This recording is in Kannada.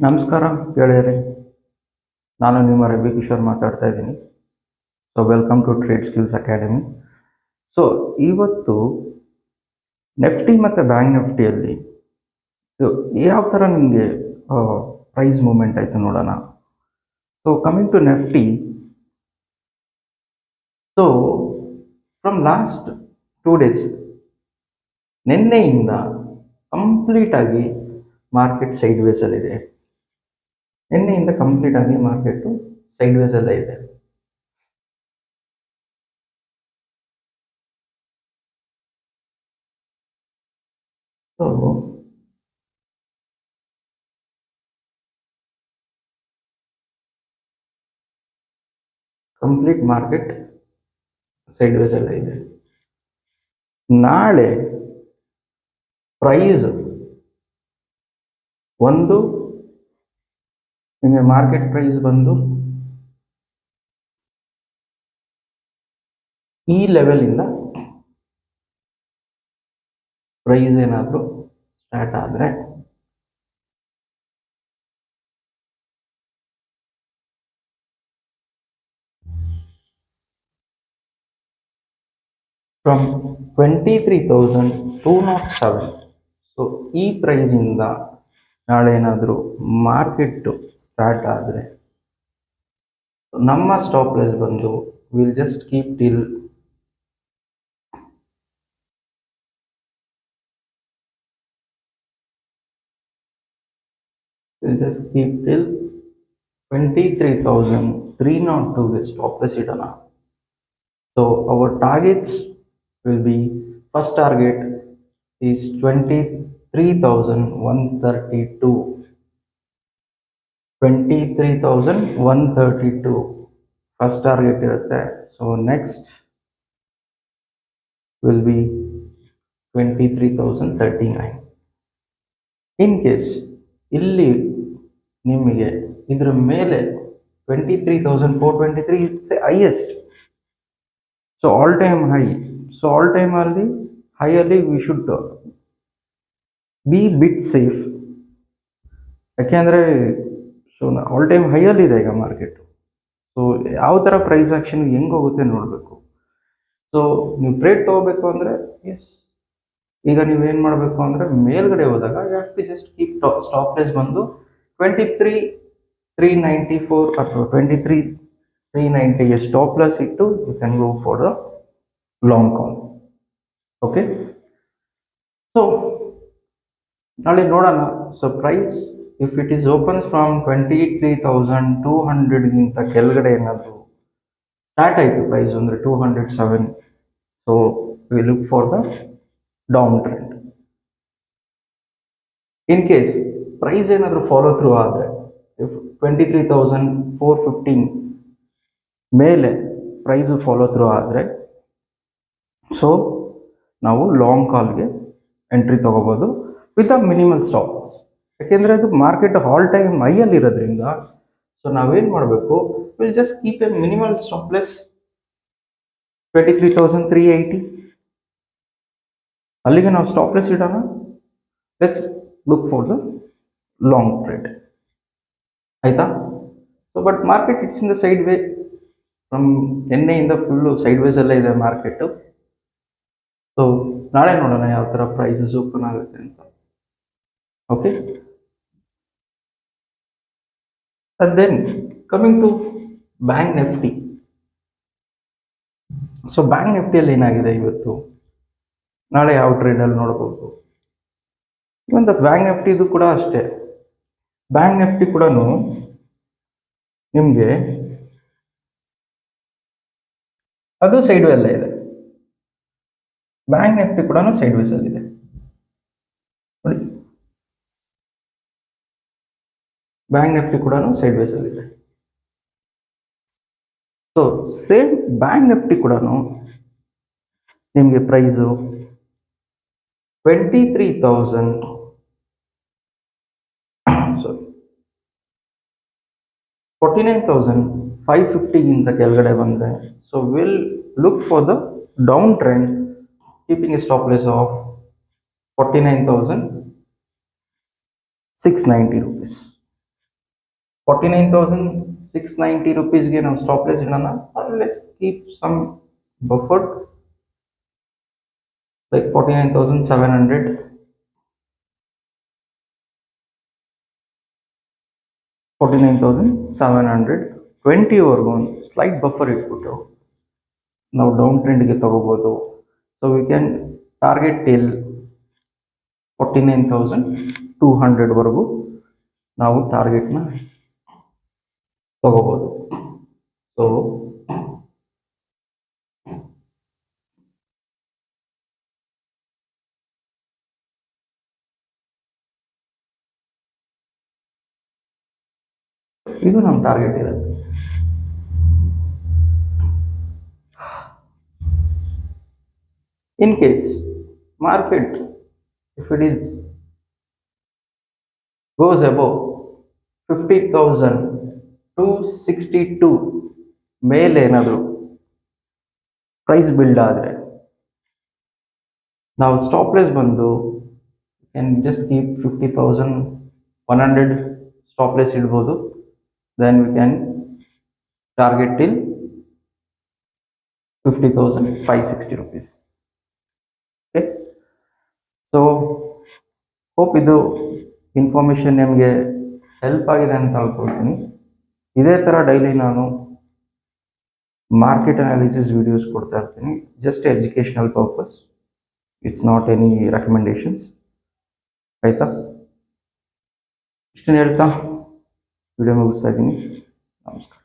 ನಮಸ್ಕಾರ ಗೆಳೆಯರೇ, ನಾನು ನಿಮ್ಮ ರವಿ ಕಿಶೋರ್ ಮಾತಾಡ್ತಾ ಇದ್ದೀನಿ. So welcome to trade skills academy. So ಇವತ್ತು ನೆಫ್ಟಿ ಮತ್ತು ಬ್ಯಾಂಕ್ ನಿಫ್ಟಿಯಲ್ಲಿ ಸೊ ಯಾವ ಥರ ನಿಮಗೆ ಪ್ರೈಸ್ ಮೂಮೆಂಟ್ ಆಯಿತು ನೋಡೋಣ. So coming to Nifty, so from last 2 days ನಿನ್ನೆಯಿಂದ ಕಂಪ್ಲೀಟಾಗಿ ಮಾರ್ಕೆಟ್ ಸೈಡ್ ವೇಸಲ್ಲಿದೆ. ನಿನ್ನೆಯಿಂದ ಕಂಪ್ಲೀಟ್ ಆಗಿ ಮಾರ್ಕೆಟು ಸೈಡ್ ವೇಸ್ ಎಲ್ಲ ಇದೆ. So complete market side ways ಎಲ್ಲ ಇದೆ. ನಾಳೆ ಪ್ರೈಸ್ ಒಂದು ನಿಮಗೆ ಮಾರ್ಕೆಟ್ ಪ್ರೈಸ್ ಬಂದು ಈ ಲೆವೆಲಿಂದ ಪ್ರೈಸ್ ಏನಾದರೂ ಸ್ಟಾರ್ಟ್ ಆದರೆ ಫ್ರಮ್ 23,207, ಸೊ ಈ ಪ್ರೈಸಿಂದ ನಾಳೆ ಏನಾದರೂ ಮಾರ್ಕೆಟ್ ಸ್ಟಾರ್ಟ್ ಆದರೆ ನಮ್ಮ ಸ್ಟಾಪ್ ಲಾಸ್ ಬಂದು ವಿಲ್ ಜಸ್ಟ್ ಕೀಪ್ ಟಿಲ್ 23,302 ಗೆ ಸ್ಟಾಪ್ ಲಾಸ್ ಇಡೋಣ. So our targets will be, first target is 23,132. 23,132 first target irutte. So next will be 23,039. in case ಇಲ್ಲಿ ನಿಮಗೆ ಇದರ ಮೇಲೆ 23,423 it's highest. So all time high. So all time ಅಲ್ಲಿ ಹೈಯಲ್ಲಿ we should be bit safe. ಯಾಕೆಂದರೆ ಸೊ ಆಲ್ ಟೈಮ್ ಹೈಯಲ್ಲಿ ಇದೆ ಈಗ ಮಾರ್ಕೆಟ್. ಸೊ ಯಾವ ಥರ ಪ್ರೈಸ್ ಆ್ಯಕ್ಷನ್ ಹೆಂಗೆ ಹೋಗುತ್ತೆ ನೋಡಬೇಕು. ಸೊ ನೀವು ಟ್ರೇಡ್ ತೊಗೋಬೇಕು ಅಂದರೆ ಎಸ್, ಈಗ ನೀವೇನು ಮಾಡಬೇಕು ಅಂದರೆ ಮೇಲ್ಗಡೆ ಹೋದಾಗ you have to just keep stop price ಬಂದು 23,394 ಅಥವಾ 23,390 ಸ್ಟಾಪ್ ಲಾಸ್ ಇಟ್ಟು you can go for the long call. Okay, so ನಾಳೆ ನೋಡೋಣ. So price if it is opens from 23,200ಗಿಂತ ಕೆಳಗಡೆ ಏನಾದರೂ ಸ್ಟಾರ್ಟ್ ಆಯಿತು ಪ್ರೈಸ್ ಅಂದರೆ 207, so we look for the down trend. In case price ಏನಾದರೂ ಫಾಲೋ ಥ್ರೂ ಆದರೆ 23,415 ಮೇಲೆ ಪ್ರೈಸು ಫಾಲೋ ಥ್ರೂ ಆದರೆ ಸೊ ನಾವು ಲಾಂಗ್ ಕಾಲ್ಗೆ ಎಂಟ್ರಿ ತೊಗೋಬೋದು with a minimal stop loss. ಯಾಕೆಂದರೆ ಅದು ಮಾರ್ಕೆಟ್ ಆಲ್ ಟೈಮ್ ಹೈಯಲ್ಲಿ ಇರೋದ್ರಿಂದ ಸೊ ನಾವೇನು ಮಾಡಬೇಕು, will just keep a minimal stop loss 23,380. ಅಲ್ಲಿಗೆ ನಾವು ಸ್ಟಾಪ್ ಲಾಸ್ ಇಡೋಣ. Let's look for the long trade. ಆಯಿತಾ? So but market it's in the side way. From ನಿನ್ನೆಯಿಂದ ಫುಲ್ಲು ಸೈಡ್ ವೇಸ್ ಎಲ್ಲ ಇದೆ ಮಾರ್ಕೆಟು. ಸೊ ನಾಳೆ ನೋಡೋಣ ಯಾವ ಥರ ಪ್ರೈಸಸ್ ಓಪನ್ ಆಗುತ್ತೆ ಅಂತ. Okay, and then coming to bank Nifty. So bank ನಿಫ್ಟಿಯಲ್ಲಿ ಏನಾಗಿದೆ ಇವತ್ತು, ನಾಳೆ ಯಾವ ಟ್ರೇಡಲ್ಲಿ ನೋಡ್ಬೋದು. ಇವನ್ ಬ್ಯಾಂಕ್ ನಿಫ್ಟಿದು ಕೂಡ ಅಷ್ಟೇ. ಬ್ಯಾಂಕ್ ನಿಫ್ಟಿ ಕೂಡ ನಿಮಗೆ ಅದು ಸೈಡ್ ವೇ ಎಲ್ಲ ಇದೆ. ಬ್ಯಾಂಕ್ ನಿಫ್ಟಿ ಕೂಡ ಸೈಡ್ ವೇಸ್ ಅಲ್ಲಿ ಇದೆ ನೋಡಿ. ಬ್ಯಾಂಕ್ ನಿಫ್ಟಿ ಕೂಡ ಸೈಡ್ ವೇಸ್ ಅಲ್ಲಿ ಇದೆ. ಸೊ ಸೇಮ್ ಬ್ಯಾಂಕ್ ನಿಫ್ಟಿ ಕೂಡ ನಿಮಗೆ ಪ್ರೈಸು 49,550ಗಿಂತ ಕೆಳಗಡೆ ಬಂದರೆ so will look for the down trend, keeping a stop loss of 49,690 rupees. 49,690 rupeesಗೆ ನಾವು ಸ್ಟಾಪ್ ಲಾಸ್ ಇಡೋಣ, let's keep some buffer like 49,700. 49,700 20ವರೆಗೂ ಒಂದು ಸ್ಲೈಟ್ ಬಫರ್ ಇಟ್ಬಿಟ್ಟು ನಾವು ಡೌನ್ ಟ್ರೆಂಡ್ಗೆ ತಗೋಬೋದು. So we can target till 49,200ವರೆಗೂ ನಾವು ಟಾರ್ಗೆಟ್ನ ತಗೋಬೋದು. ಸೊ ಇದು ನಮ್ಮ ಟಾರ್ಗೆಟ್ ಇರುತ್ತೆ. In case market, if it is goes above 50,262 ಮೇಲೆ ಏನಾದರೂ ಪ್ರೈಸ್ ಬಿಲ್ಡ್ ಆದರೆ ನಾವು ಸ್ಟಾಪ್ ಲಾಸ್ ಬಂದು can just keep 50,100 stop loss ಇಡ್ಬೋದು. Then we can target till 50,560 rupees. Okay, so hope ಇದು ಇನ್ಫಾರ್ಮೇಷನ್ ನಿಮಗೆ ಹೆಲ್ಪ್ ಆಗಿದೆ ಅಂತ ಅನ್ಕೊಳ್ತೀನಿ. ಇದೇ ಥರ ಡೈಲಿ ನಾನು ಮಾರ್ಕೆಟ್ ಅನಾಲಿಸಿಸ್ ವಿಡಿಯೋಸ್ ಕೊಡ್ತಾ ಇರ್ತೀನಿ. It's just educational purpose, it's not any recommendations. ಆಯಿತಾ? ಇಷ್ಟನ್ನು ಹೇಳ್ತಾ ವಿಡಿಯೋ ಮುಗಿಸ್ತಾ ಇದ್ದೀನಿ. ನಮಸ್ಕಾರ.